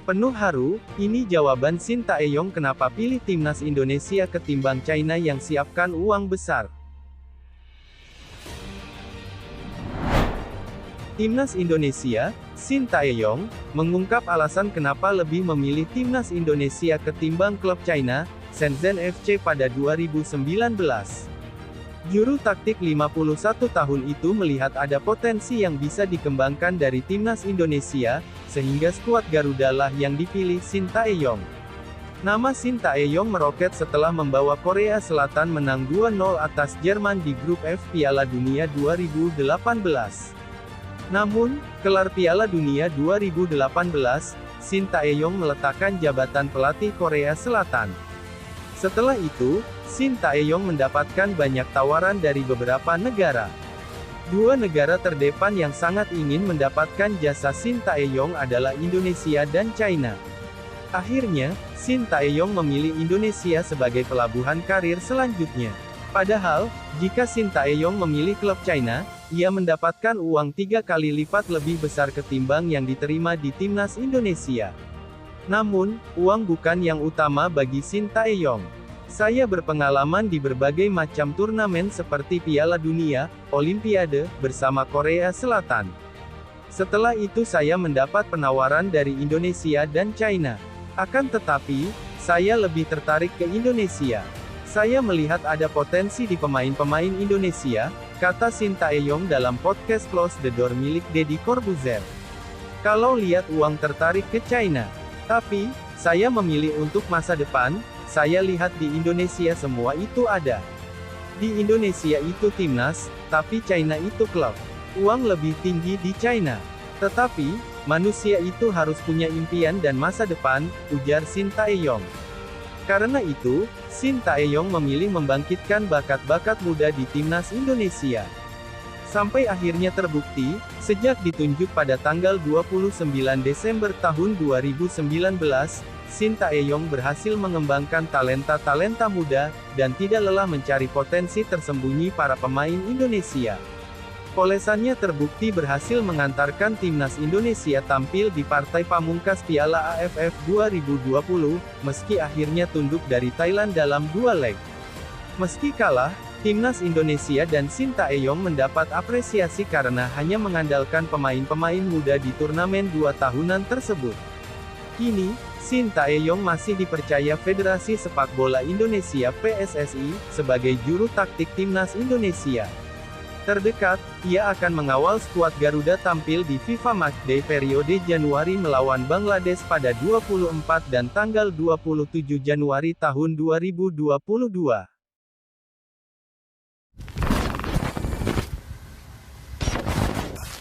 Penuh haru, ini jawaban Shin Tae-yong kenapa pilih timnas Indonesia ketimbang China yang siapkan uang besar. Timnas Indonesia, Shin Tae-yong, mengungkap alasan kenapa lebih memilih timnas Indonesia ketimbang klub China, Shenzhen FC pada 2019. Juru taktik 51 tahun itu melihat ada potensi yang bisa dikembangkan dari timnas Indonesia, sehingga skuad Garuda lah yang dipilih Shin Tae-yong. Nama Shin Tae-yong meroket setelah membawa Korea Selatan menang 2-0 atas Jerman di grup F Piala Dunia 2018. Namun, kelar Piala Dunia 2018, Shin Tae-yong meletakkan jabatan pelatih Korea Selatan. Setelah itu, Shin Tae-yong mendapatkan banyak tawaran dari beberapa negara. Dua negara terdepan yang sangat ingin mendapatkan jasa Shin Tae-yong adalah Indonesia dan China. Akhirnya, Shin Tae-yong memilih Indonesia sebagai pelabuhan karir selanjutnya. Padahal, jika Shin Tae-yong memilih klub China, ia mendapatkan uang 3 kali lipat lebih besar ketimbang yang diterima di timnas Indonesia. Namun, uang bukan yang utama bagi Shin Tae-yong. Saya berpengalaman di berbagai macam turnamen seperti Piala Dunia, Olimpiade, bersama Korea Selatan. Setelah itu saya mendapat penawaran dari Indonesia dan China. Akan tetapi, saya lebih tertarik ke Indonesia. Saya melihat ada potensi di pemain-pemain Indonesia, kata Shin Tae-yong dalam podcast Close the Door milik Deddy Corbuzier. Kalau lihat uang tertarik ke China. Tapi, saya memilih untuk masa depan, saya lihat di Indonesia semua itu ada. Di Indonesia itu timnas, tapi China itu klub. Uang lebih tinggi di China. Tetapi, manusia itu harus punya impian dan masa depan, ujar Shin Tae-yong. Karena itu, Shin Tae-yong memilih membangkitkan bakat-bakat muda di timnas Indonesia. Sampai akhirnya terbukti, sejak ditunjuk pada tanggal 29 Desember tahun 2019, Shin Tae-yong berhasil mengembangkan talenta-talenta muda, dan tidak lelah mencari potensi tersembunyi para pemain Indonesia. Polesannya terbukti berhasil mengantarkan timnas Indonesia tampil di partai pamungkas Piala AFF 2020, meski akhirnya tunduk dari Thailand dalam 2 leg. Meski kalah, timnas Indonesia dan Shin Tae-yong mendapat apresiasi karena hanya mengandalkan pemain-pemain muda di turnamen 2 tahunan tersebut. Kini, Shin Tae-yong masih dipercaya Federasi Sepak Bola Indonesia (PSSI) sebagai juru taktik timnas Indonesia. Terdekat, ia akan mengawal skuad Garuda tampil di FIFA Matchday periode Januari melawan Bangladesh pada 24 dan tanggal 27 Januari tahun 2022.